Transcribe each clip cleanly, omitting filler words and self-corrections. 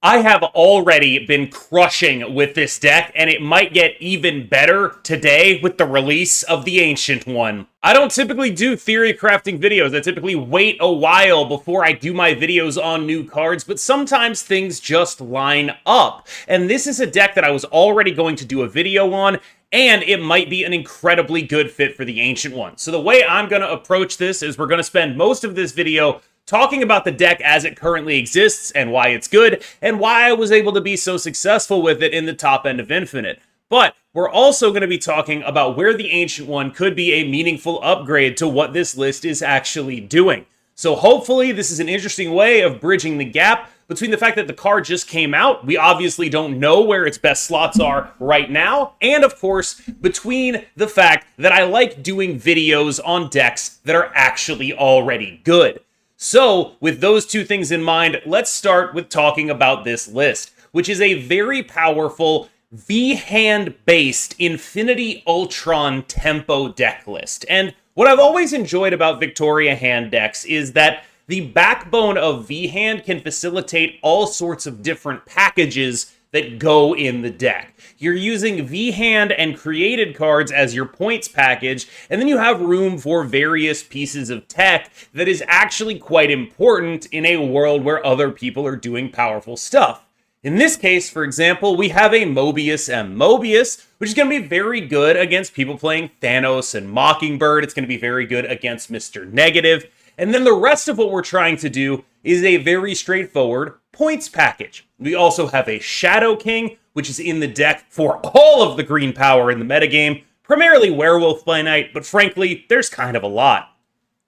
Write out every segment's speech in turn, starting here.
I have already been crushing with this deck, and it might get even better today with the release of the Ancient One. I don't typically do theory crafting videos. I typically wait a while before I do my videos on new cards, but sometimes things just line up. And this is a deck that I was already going to do a video on, and it might be an incredibly good fit for the Ancient One. So the way I'm going to approach this is we're going to spend most of this video talking about the deck as it currently exists and why it's good and why I was able to be so successful with it in the top end of Infinite. But we're also going to be talking about where the Ancient One could be a meaningful upgrade to what this list is actually doing. So hopefully this is an interesting way of bridging the gap between the fact that the card just came out, we obviously don't know where its best slots are right now, and of course, between the fact that I like doing videos on decks that are actually already good. So, with those two things in mind, let's start with talking about this list, which is a very powerful V-hand-based Infinity Ultron tempo deck list. And what I've always enjoyed about Victoria hand decks is that the backbone of V-hand can facilitate all sorts of different packages that go in the deck. You're using V-hand and created cards as your points package, and then you have room for various pieces of tech that is actually quite important in a world where other people are doing powerful stuff. In this case, for example, we have a Mobius M. Mobius, which is going to be very good against people playing Thanos and Mockingbird. It's going to be very good against Mr. Negative. And then the rest of what we're trying to do is a very straightforward points package. We also have a Shadow King, which is in the deck for all of the green power in the metagame, primarily Werewolf by Night, but frankly, there's kind of a lot.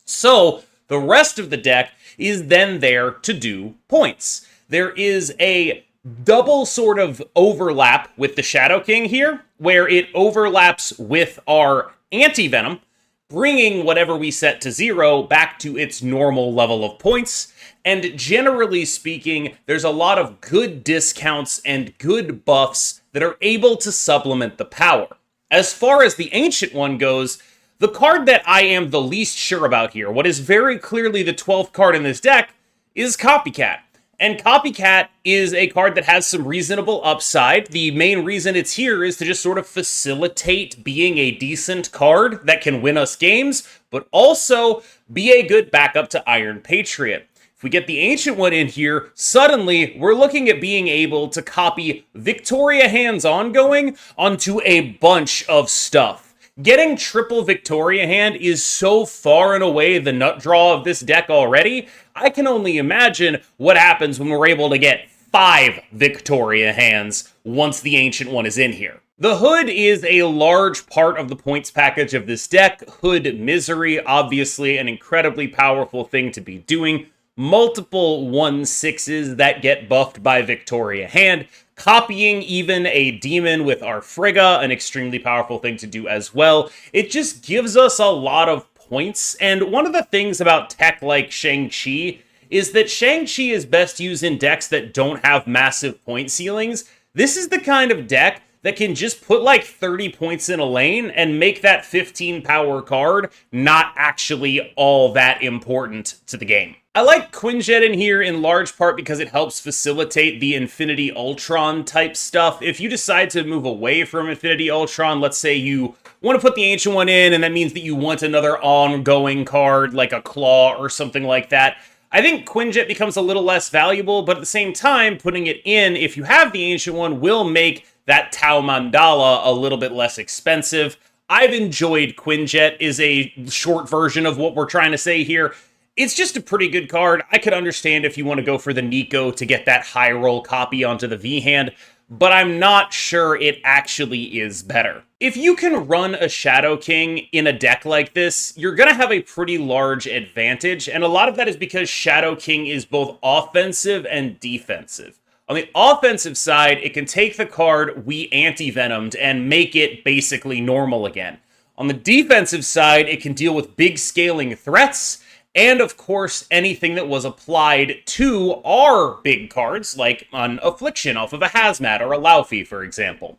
So, the rest of the deck is then there to do points. There is a double sort of overlap with the Shadow King here, where it overlaps with our Anti-Venom, bringing whatever we set to 0 back to its normal level of points. And generally speaking, there's a lot of good discounts and good buffs that are able to supplement the power. As far as the Ancient One goes, the card that I am the least sure about here, what is very clearly the 12th card in this deck, is Copycat. And Copycat is a card that has some reasonable upside. The main reason it's here is to just sort of facilitate being a decent card that can win us games, but also be a good backup to Iron Patriot. If we get the Ancient One in here, suddenly we're looking at being able to copy Victoria Hand's Ongoing onto a bunch of stuff. Getting triple Victoria Hand is so far and away the nut draw of this deck already. I can only imagine what happens when we're able to get 5 Victoria Hands once the Ancient One is in here. The Hood is a large part of the points package of this deck. Hood Misery, obviously an incredibly powerful thing to be doing. Multiple 1/6s that get buffed by Victoria Hand. Copying even a demon with our Frigga, an extremely powerful thing to do as well. It just gives us a lot of points, and one of the things about tech like Shang-Chi is that Shang-Chi is best used in decks that don't have massive point ceilings. This is the kind of deck that can just put like 30 points in a lane and make that 15 power card not actually all that important to the game. I like Quinjet in here in large part because it helps facilitate the Infinity Ultron type stuff. If you decide to move away from Infinity Ultron, let's say you want to put the Ancient One in and that means that you want another ongoing card like a Claw or something like that, I think Quinjet becomes a little less valuable, but at the same time, putting it in, if you have the Ancient One, will make that Tau Mandala a little bit less expensive. I've enjoyed Quinjet, is a short version of what we're trying to say here. It's just a pretty good card. I could understand if you want to go for the Nico to get that high roll copy onto the V-hand, but I'm not sure it actually is better. If you can run a Shadow King in a deck like this, you're going to have a pretty large advantage, and a lot of that is because Shadow King is both offensive and defensive. On the offensive side, it can take the card we anti-venomed and make it basically normal again. On the defensive side, it can deal with big scaling threats, and of course, anything that was applied to our big cards, like an Affliction off of a Hazmat or a Laufey, for example.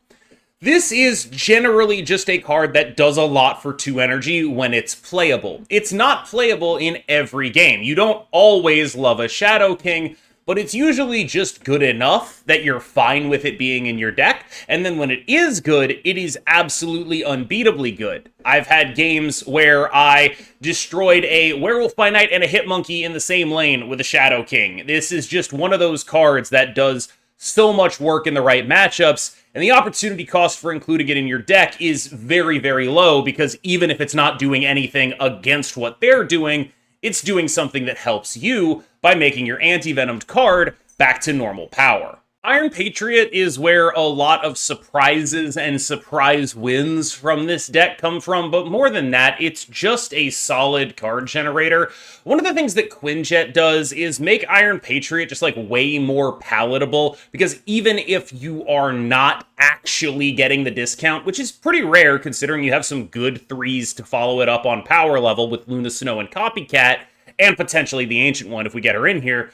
This is generally just a card that does a lot for 2 energy when it's playable. It's not playable in every game. You don't always love a Shadow King, but it's usually just good enough that you're fine with it being in your deck, and then when it is good, it is absolutely unbeatably good. I've had games where I destroyed a Werewolf by Night and a Hitmonkey in the same lane with a Shadow King. This is just one of those cards that does so much work in the right matchups, and the opportunity cost for including it in your deck is very, very low, because even if it's not doing anything against what they're doing, it's doing something that helps you by making your anti-venomed card back to normal power. Iron Patriot is where a lot of surprises and surprise wins from this deck come from, but more than that, it's just a solid card generator. One of the things that Quinjet does is make Iron Patriot just like way more palatable, because even if you are not actually getting the discount, which is pretty rare considering you have some good threes to follow it up on power level with Luna Snow and Copycat, and potentially the Ancient One if we get her in here,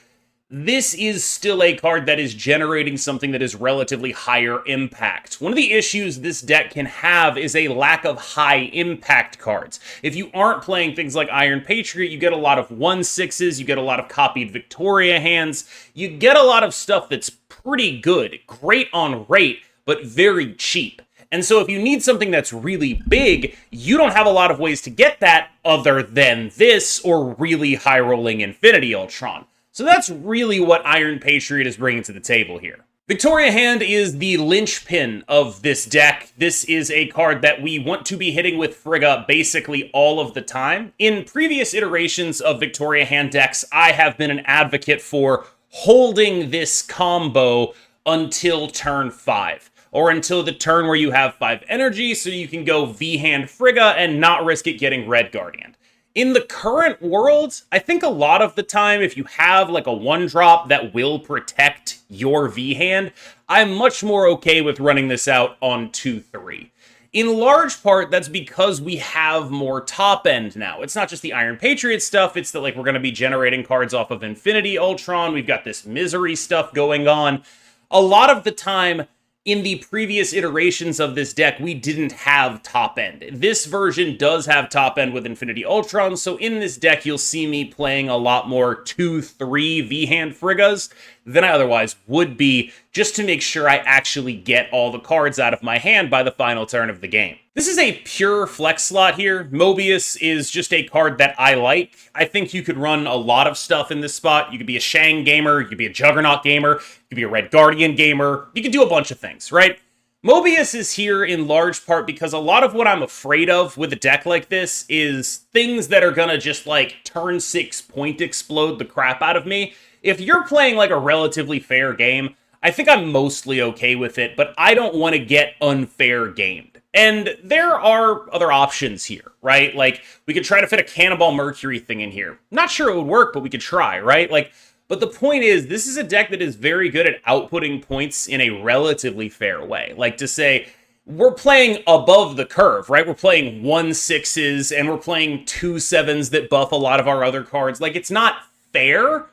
this is still a card that is generating something that is relatively higher impact. One of the issues this deck can have is a lack of high impact cards. If you aren't playing things like Iron Patriot, you get a lot of 1/6s, you get a lot of copied Victoria hands, you get a lot of stuff that's pretty good, great on rate, but very cheap. And so if you need something that's really big, you don't have a lot of ways to get that other than this or really high-rolling Infinity Ultron. So that's really what Iron Patriot is bringing to the table here. Victoria Hand is the linchpin of this deck. This is a card that we want to be hitting with Frigga basically all of the time. In previous iterations of Victoria Hand decks, I have been an advocate for holding this combo until turn 5. Or until the turn where you have 5 energy, so you can go V-Hand Frigga and not risk it getting Red Guardian. In the current world, I think a lot of the time, if you have like a 1-drop that will protect your V-Hand, I'm much more okay with running this out on 2-3. In large part, that's because we have more top end now. It's not just the Iron Patriot stuff, it's that like we're going to be generating cards off of Infinity Ultron, we've got this Misery stuff going on. A lot of the time, in the previous iterations of this deck, we didn't have top end. This version does have top end with Infinity Ultron, so in this deck, you'll see me playing a lot more 2-3 V-Hand Friggas than I otherwise would be, just to make sure I actually get all the cards out of my hand by the final turn of the game. This is a pure flex slot here. Mobius is just a card that I like. I think you could run a lot of stuff in this spot. You could be a Shang gamer, you could be a Juggernaut gamer, you could be a Red Guardian gamer, you could do a bunch of things, right? Mobius is here in large part because a lot of what I'm afraid of with a deck like this is things that are gonna just like turn 6 point explode the crap out of me. If you're playing like a relatively fair game, I think I'm mostly okay with it, but I don't want to get unfair gamed. And there are other options here, right? Like, we could try to fit a Cannonball Mercury thing in here. Not sure it would work, but we could try, right? Like, but the point is, this is a deck that is very good at outputting points in a relatively fair way. Like, to say, we're playing above the curve, right? We're playing 1/6s, and we're playing 2/7s that buff a lot of our other cards. Like, it's not fair,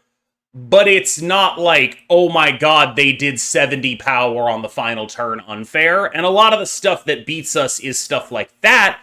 but it's not like, oh my god, they did 70 power on the final turn unfair. And a lot of the stuff that beats us is stuff like that,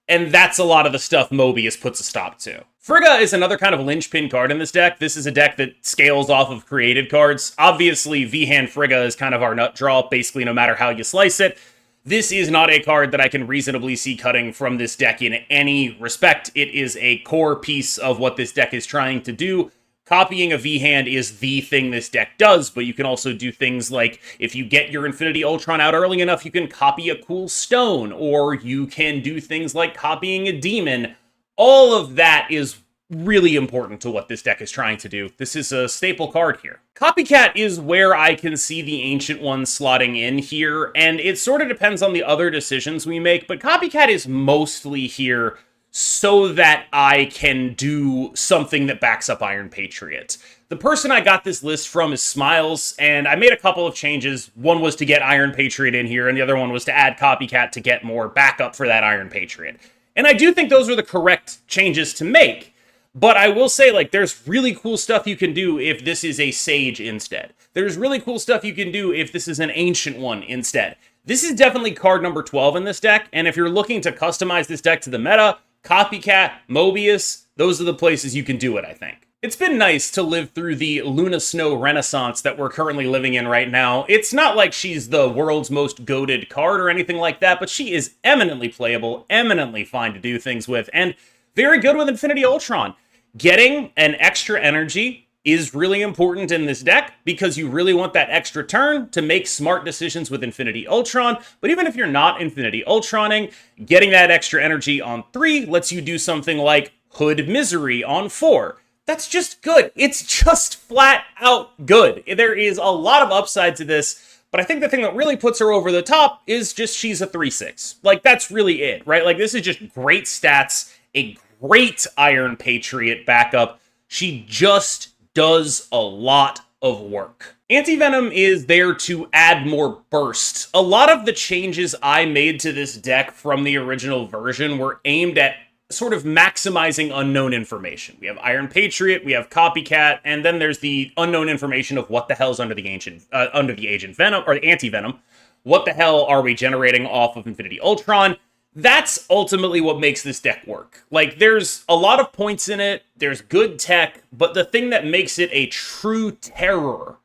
and that's a lot of the stuff Mobius puts a stop to. Frigga is another kind of linchpin card in this deck. This is a deck that scales off of created cards. Obviously, V-Hand Frigga is kind of our nut draw, basically no matter how you slice it. This is not a card that I can reasonably see cutting from this deck in any respect. It is a core piece of what this deck is trying to do. Copying a V-Hand is the thing this deck does, but you can also do things like, if you get your Infinity Ultron out early enough, you can copy a cool stone, or you can do things like copying a demon. All of that is really important to what this deck is trying to do. This is a staple card here. Copycat is where I can see the Ancient One slotting in here, and it sort of depends on the other decisions we make, but Copycat is mostly here so that I can do something that backs up Iron Patriot. The person I got this list from is Smiles, and I made a couple of changes. One was to get Iron Patriot in here, and the other one was to add Copycat to get more backup for that Iron Patriot. And I do think those are the correct changes to make. But I will say, like, there's really cool stuff you can do if this is a Sage instead. There's really cool stuff you can do if this is an Ancient One instead. This is definitely card number 12 in this deck, and if you're looking to customize this deck to the meta, Copycat, Mobius, those are the places you can do it, I think. It's been nice to live through the Luna Snow renaissance that we're currently living in right now. It's not like she's the world's most goated card or anything like that, but she is eminently playable, eminently fine to do things with, and very good with Infinity Ultron. Getting an extra energy is really important in this deck because you really want that extra turn to make smart decisions with Infinity Ultron. But even if you're not Infinity Ultroning, getting that extra energy on 3 lets you do something like Hood Misery on 4. That's just good. It's just flat out good. There is a lot of upside to this, but I think the thing that really puts her over the top is just she's a 3/6. Like, that's really it, right? Like, this is just great stats, a great Iron Patriot backup. She just does a lot of work. Anti-Venom is there to add more burst. A lot of the changes I made to this deck from the original version were aimed at sort of maximizing unknown information. We have Iron Patriot, we have Copycat, and then there's the unknown information of what the hell's under the Agent Venom, or the Anti-Venom. What the hell are we generating off of Infinity Ultron? That's ultimately what makes this deck work. Like, there's a lot of points in it, there's good tech, but the thing that makes it a true terror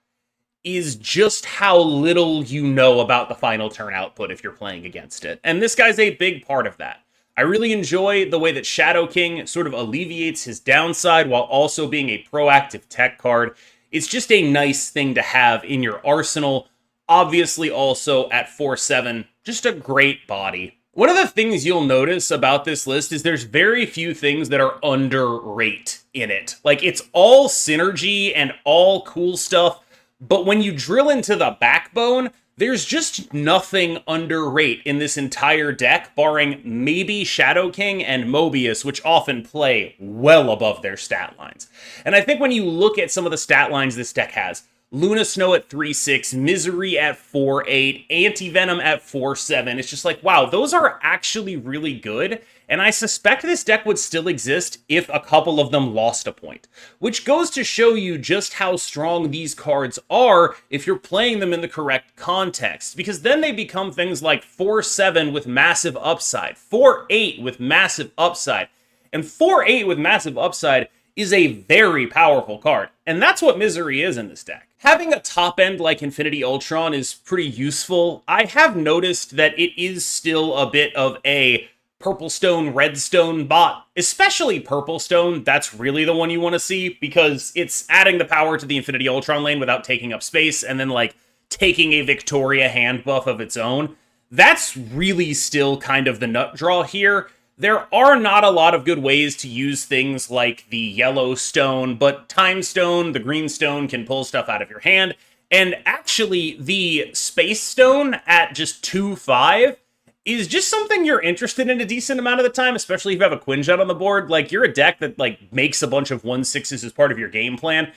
is just how little you know about the final turn output if you're playing against it. And this guy's a big part of that. I really enjoy the way that Shadow King sort of alleviates his downside while also being a proactive tech card. It's just a nice thing to have in your arsenal. Obviously also at 4/7, just a great body. One of the things you'll notice about this list is there's very few things that are underrated in it. Like, it's all synergy and all cool stuff, but when you drill into the backbone, there's just nothing underrated in this entire deck, barring maybe Shadow King and Mobius, which often play well above their stat lines. And I think when you look at some of the stat lines this deck has, Luna Snow at 3/6, Misery at 4/8, Anti-Venom at 4/7. It's just like, wow, those are actually really good, and I suspect this deck would still exist if a couple of them lost a point. Which goes to show you just how strong these cards are if you're playing them in the correct context, because then they become things like 4/7 with massive upside, 4/8 with massive upside, and 4/8 with massive upside is a very powerful card, and that's what Misery is in this deck. Having a top end like Infinity Ultron is pretty useful. I have noticed that it is still a bit of a purple stone, red stone bot, especially purple stone. That's really the one you want to see because it's adding the power to the Infinity Ultron lane without taking up space and then like taking a Victoria hand buff of its own. That's really still kind of the nut draw here. There are not a lot of good ways to use things like the yellow stone, but time stone, the green stone can pull stuff out of your hand. And actually, the space stone at just 2/5 is just something you're interested in a decent amount of the time, especially if you have a Quinjet on the board. Like, you're a deck that like makes a bunch of 1/6s as part of your game plan.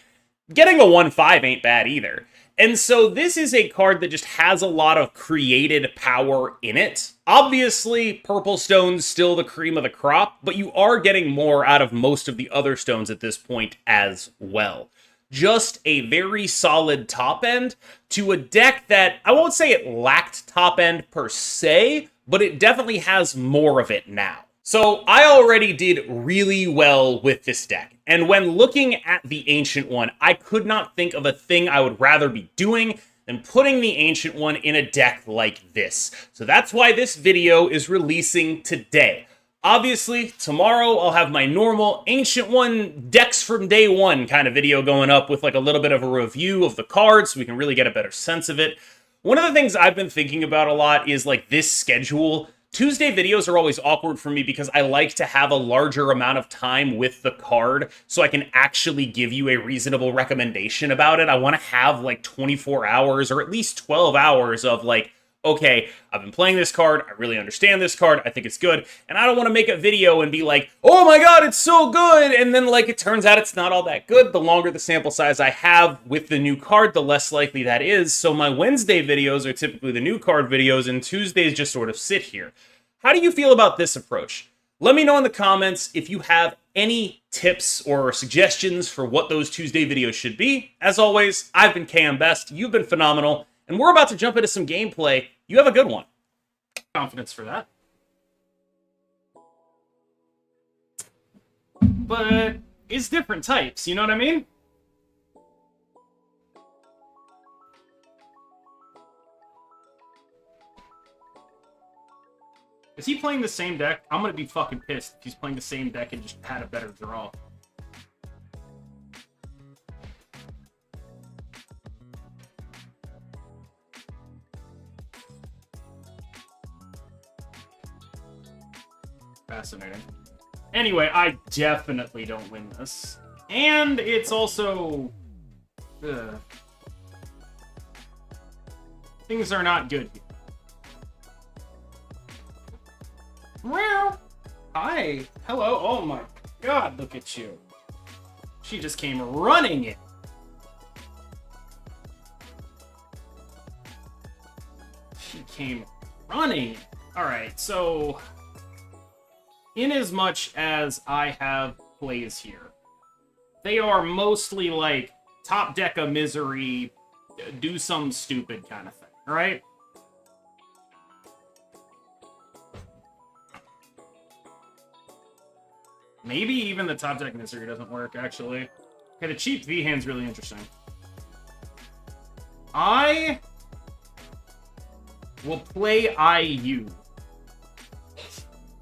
Getting a 1/5 ain't bad either. And so this is a card that just has a lot of created power in it. Obviously, purple stone's still the cream of the crop, but you are getting more out of most of the other stones at this point as well. Just a very solid top end to a deck that, I won't say it lacked top end per se, but it definitely has more of it now. So I already did really well with this deck, and when looking at the Ancient One, I could not think of a thing I would rather be doing than putting the Ancient One in a deck like this. So that's why this video is releasing today. Obviously, tomorrow I'll have my normal Ancient One decks from day one kind of video going up with like a little bit of a review of the cards so we can really get a better sense of it. One of the things I've been thinking about a lot is like this schedule. Tuesday videos are always awkward for me because I like to have a larger amount of time with the card so I can actually give you a reasonable recommendation about it. I want to have like 24 hours or at least 12 hours of like, okay, I've been playing this card, I really understand this card, I think it's good, and I don't want to make a video and be like, oh my god, it's so good, and then like it turns out it's not all that good. The longer the sample size I have with the new card, the less likely that is, so my Wednesday videos are typically the new card videos, and Tuesdays just sort of sit here. How do you feel about this approach? Let me know in the comments if you have any tips or suggestions for what those Tuesday videos should be. As always, I've been KMBest, you've been phenomenal, and we're about to jump into some gameplay. You have a good one. Confidence for that. But is different types, you know what I mean? Is he playing the same deck? I'm gonna be fucking pissed if he's playing the same deck and just had a better draw. Fascinating. Anyway, I definitely don't win this. And it's also... things are not good here. Meow. Hi. Hello. Oh my god, look at you. She just came running in. She came running. Alright, so... inasmuch as I have plays here, they are mostly like top deck of misery, do some stupid kind of thing, right? Maybe even the top deck misery doesn't work, actually. Okay, the cheap V hand's really interesting. I will play IU.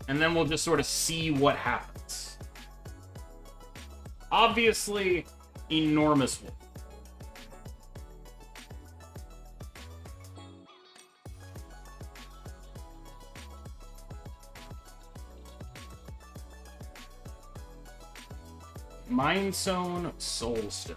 And then we'll just sort of see what happens. Obviously, enormous win. Mind Zone, Soulstone.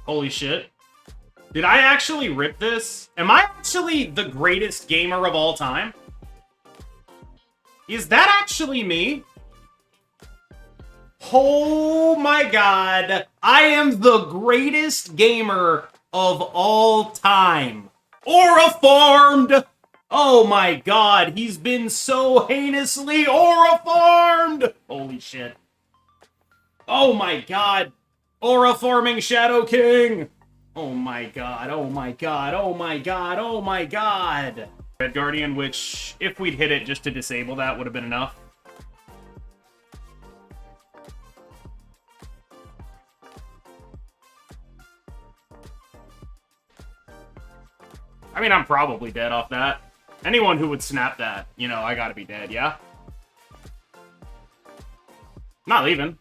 Holy shit. Did I actually rip this? Am I actually the greatest gamer of all time? Is that actually me? Oh my god. I am the greatest gamer of all time. Aura farmed! Oh my god, he's been so heinously aura farmed! Holy shit. Oh my god. Aura farming Shadow King! Oh my god, oh my god, oh my god, oh my god! Red Guardian, which, if we'd hit it just to disable that, would have been enough. I mean, I'm probably dead off that. Anyone who would snap that, you know, I gotta be dead, yeah? Not leaving.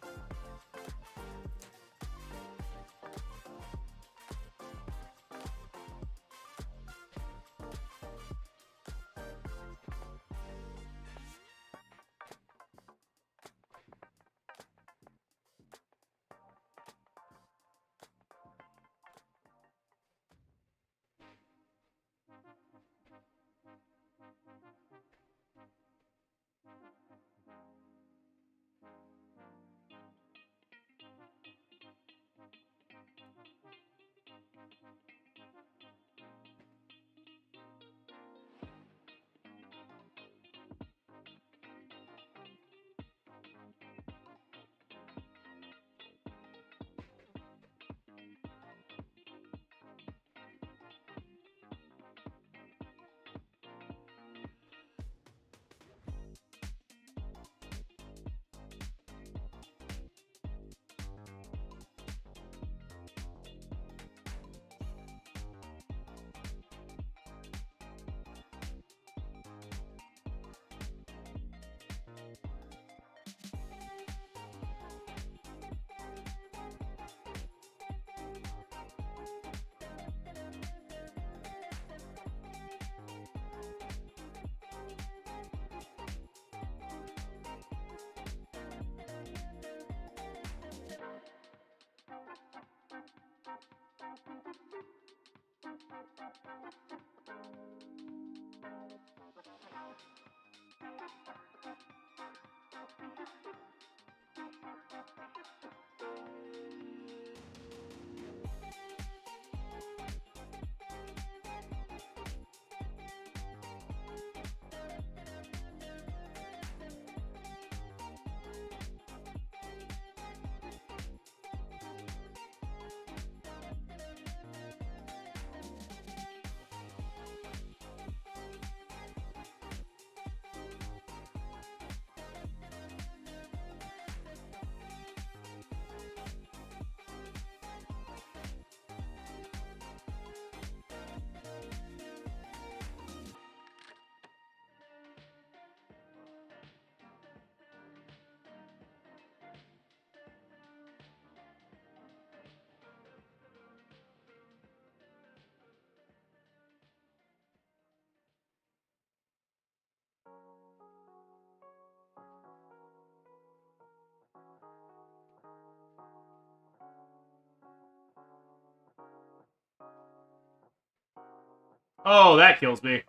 Oh, that kills me.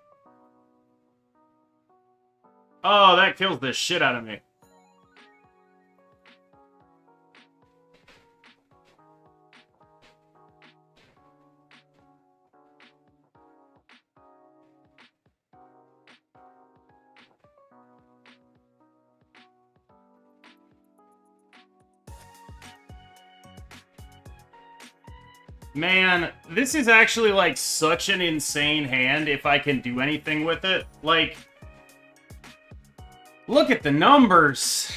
Oh, that kills the shit out of me. Man, this is actually, like, such an insane hand if I can do anything with it. Like, look at the numbers.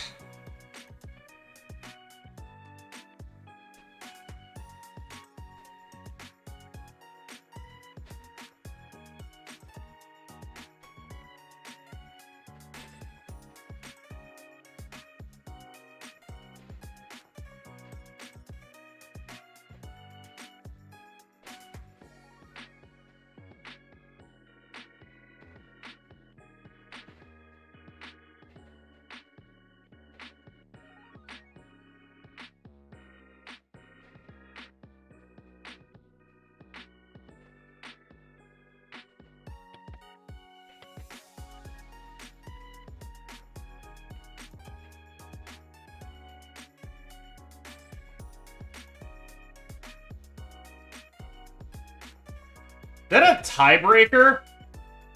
That a tiebreaker?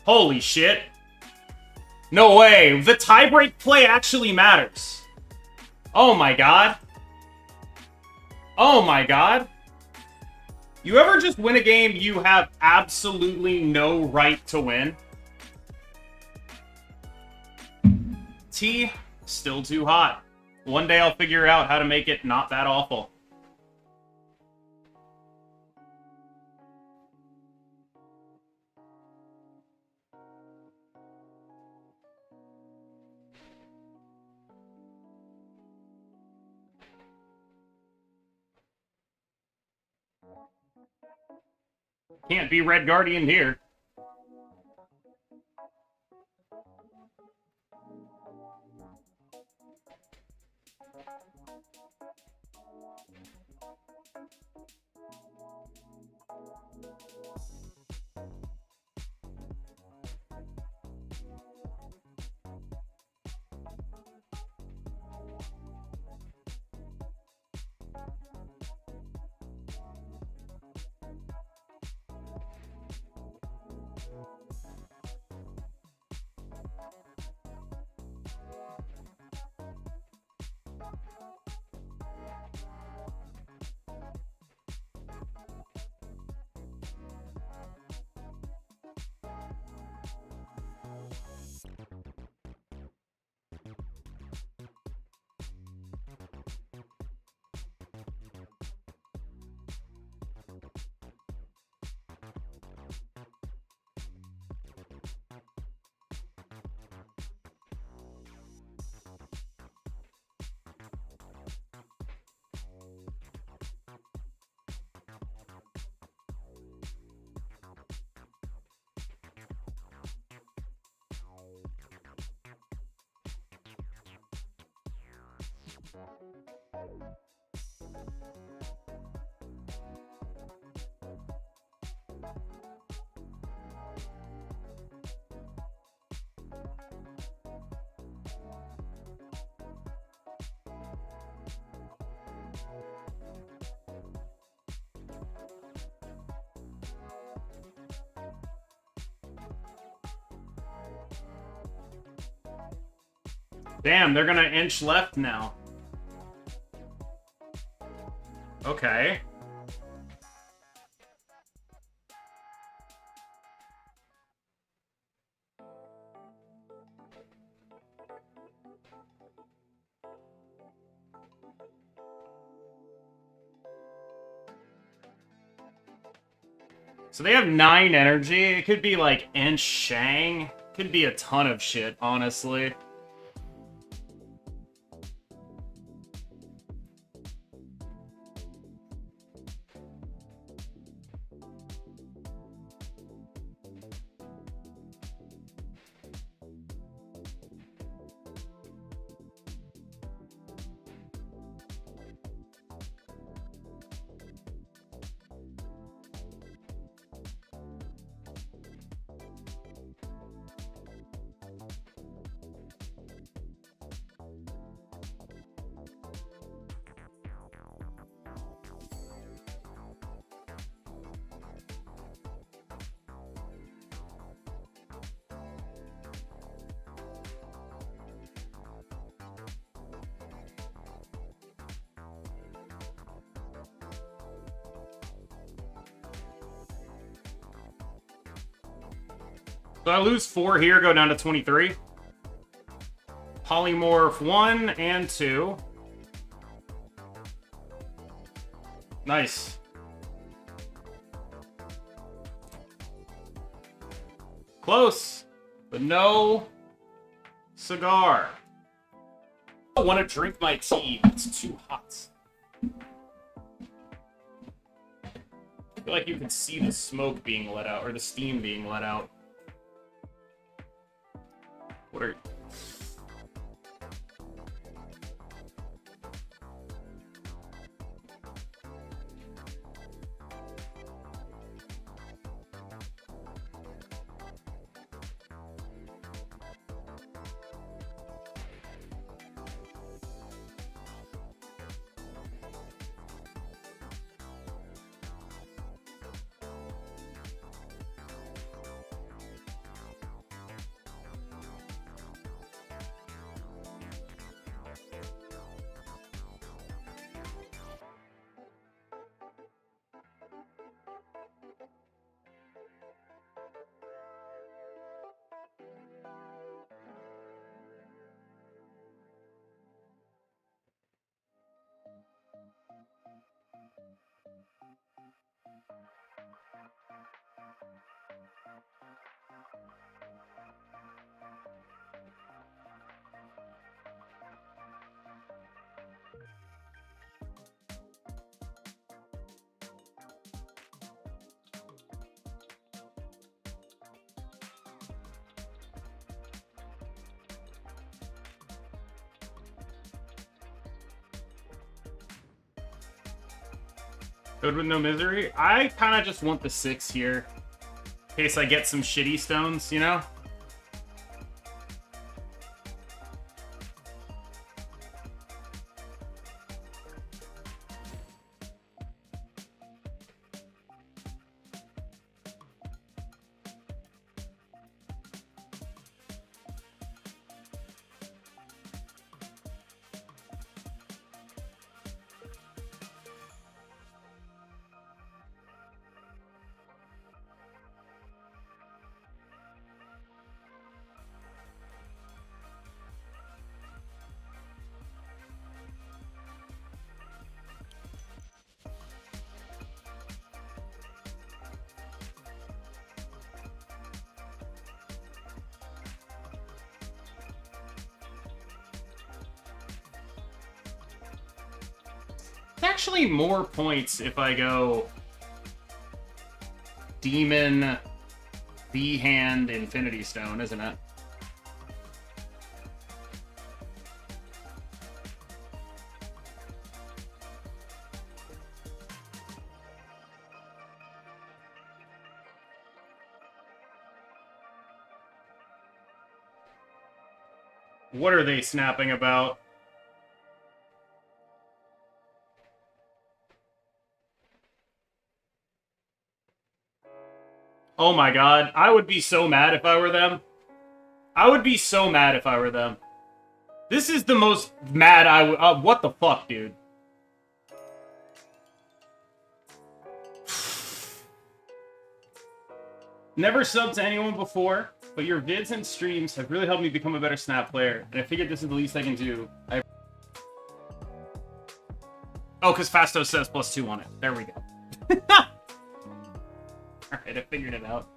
Holy shit. No way. The tiebreak play actually matters. Oh my god. Oh my god. You ever just win a game you have absolutely no right to win? Tea, still too hot. One day I'll figure out how to make it not that awful. Can't be Red Guardian here. Damn, they're gonna inch left now. Okay. So they have 9 energy. It could be like inch Shang. Could be a ton of shit, honestly. So I lose 4 here, go down to 23. Polymorph 1 and 2. Nice. Close, but no cigar. I want to drink my tea, but it's too hot. I feel like you can see the smoke being let out, or the steam being let out. What are... Good with no misery? I kind of just want the 6 here. In case I get some shitty stones, you know? It's actually more points if I go Demon, B-Hand, Infinity Stone, isn't it? What are they snapping about? Oh my god, I would be so mad if I were them. I would be so mad if I were them. This is the most mad I would... what the fuck, dude? Never subbed to anyone before, but your vids and streams have really helped me become a better Snap player, and I figured this is the least I can do. Oh, because Fasto says +2 on it. There we go. Alright, I figured it out.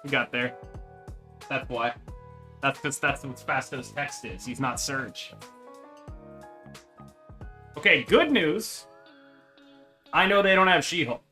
We got there. That's why. That's because that's what Fasto's text is. He's not Surge. Okay, good news. I know they don't have She-Hulk.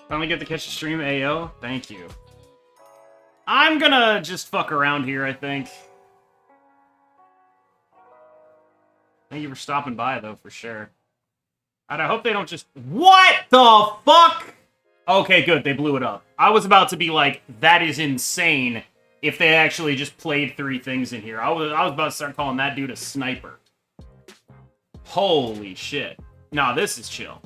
Finally get to catch the stream, AO. Thank you. I'm gonna just fuck around here, I think. Thank you for stopping by, though, for sure. And I hope they don't just... What the fuck? Okay, good. They blew it up. I was about to be like, that is insane if they actually just played 3 things in here. I was about to start calling that dude a sniper. Holy shit. Nah, this is chill.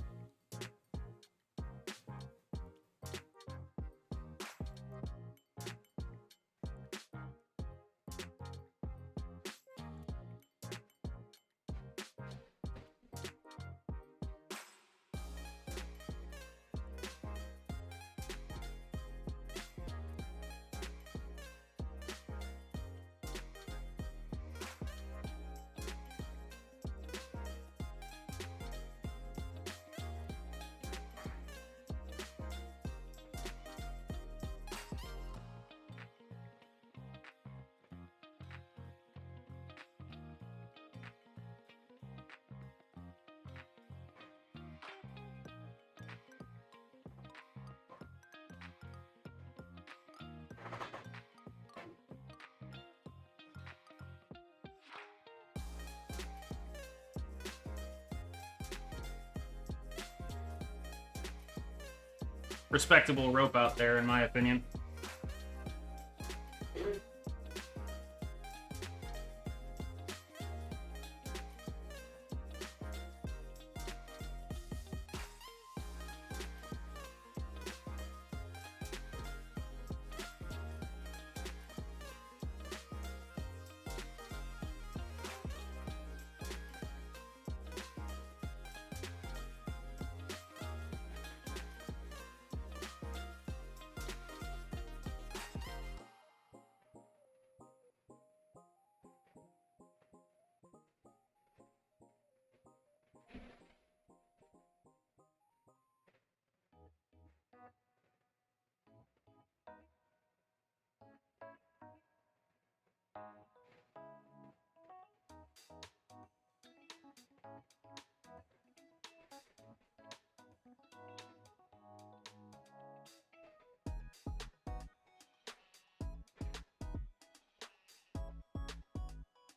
Respectable rope out there, in my opinion.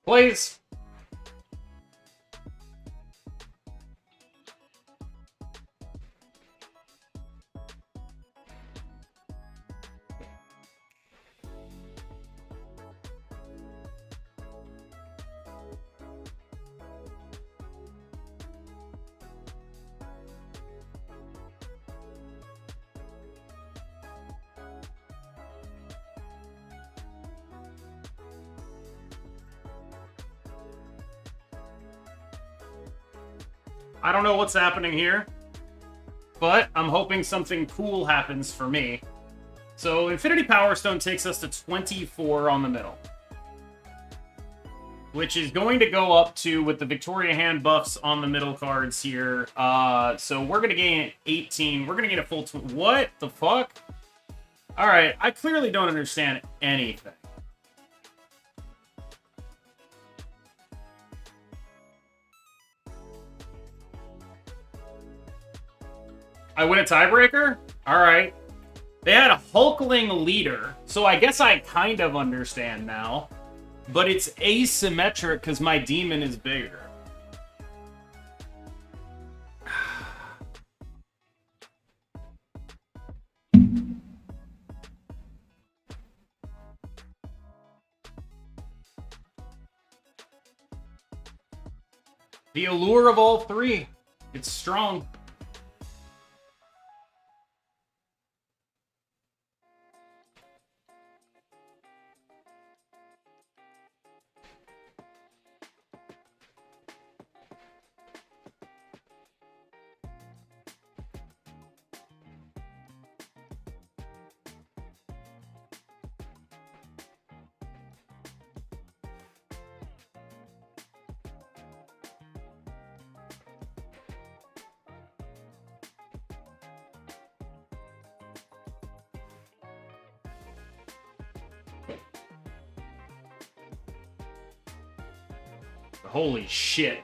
Please. I don't know what's happening here, but I'm hoping something cool happens for me. So Infinity Power Stone takes us to 24 on the middle, which is going to go up to, with the Victoria hand buffs on the middle cards here, so we're going to gain 18. We're going to get a full... What the fuck? Alright, I clearly don't understand anything. I win a tiebreaker? Alright. They had a Hulkling leader, so I guess I kind of understand now. But it's asymmetric because my demon is bigger. The allure of all 3. It's strong. Holy shit.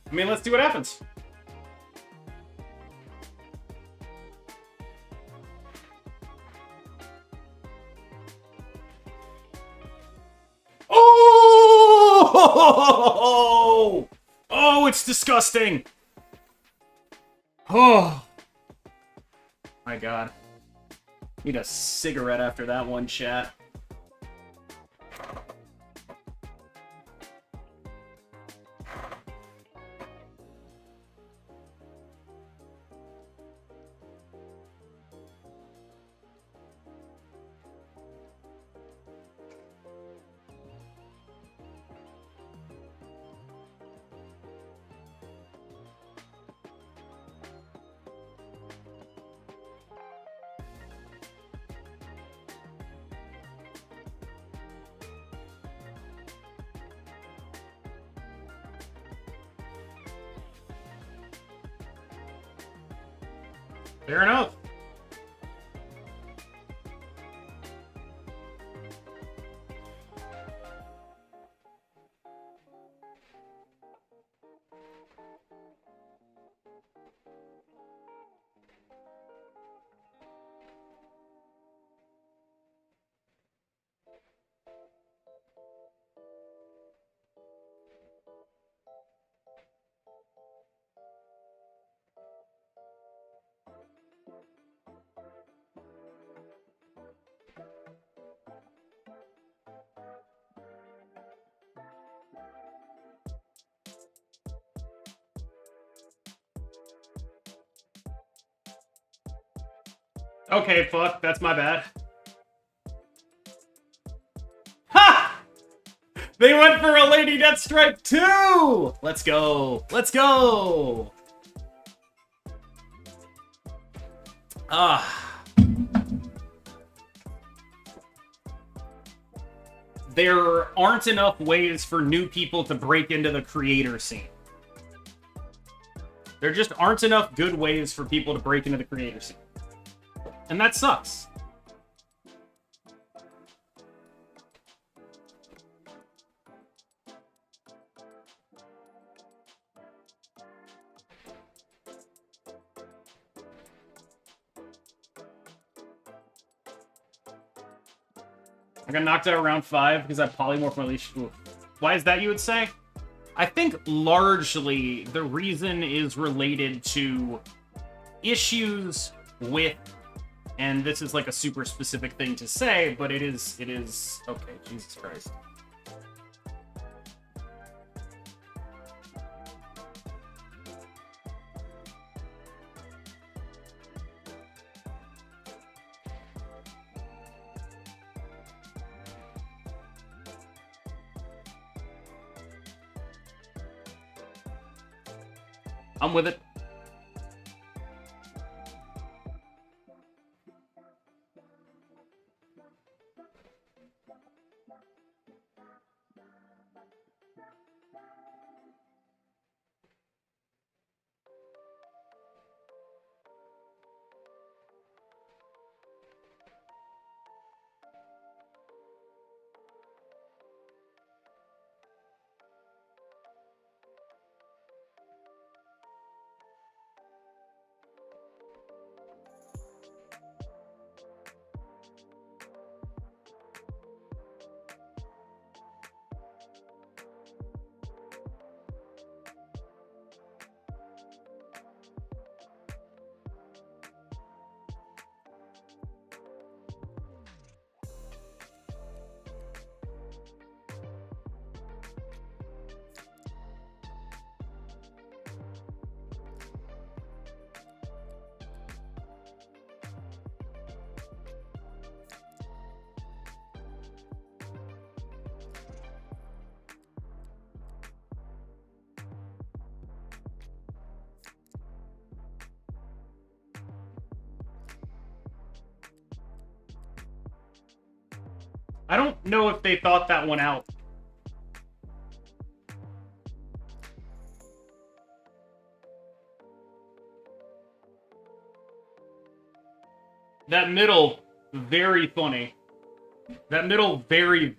I mean, let's see what happens. Oh, oh, it's disgusting. Oh, my God. Need a cigarette after that one, chat. Fair enough. Okay, fuck, that's my bad. Ha! They went for a Lady Deathstrike too! Let's go. Let's go. There aren't enough ways for new people to break into the creator scene. There just aren't enough good ways for people to break into the creator scene. And that sucks. I got knocked out round 5 because I polymorphed my leash. Ooh. Why is that, you would say? I think largely the reason is related to issues with, and this is like a super specific thing to say, but it is, okay, Jesus Christ. I'm with it. I don't know if they thought that one out. That middle, very funny. That middle, very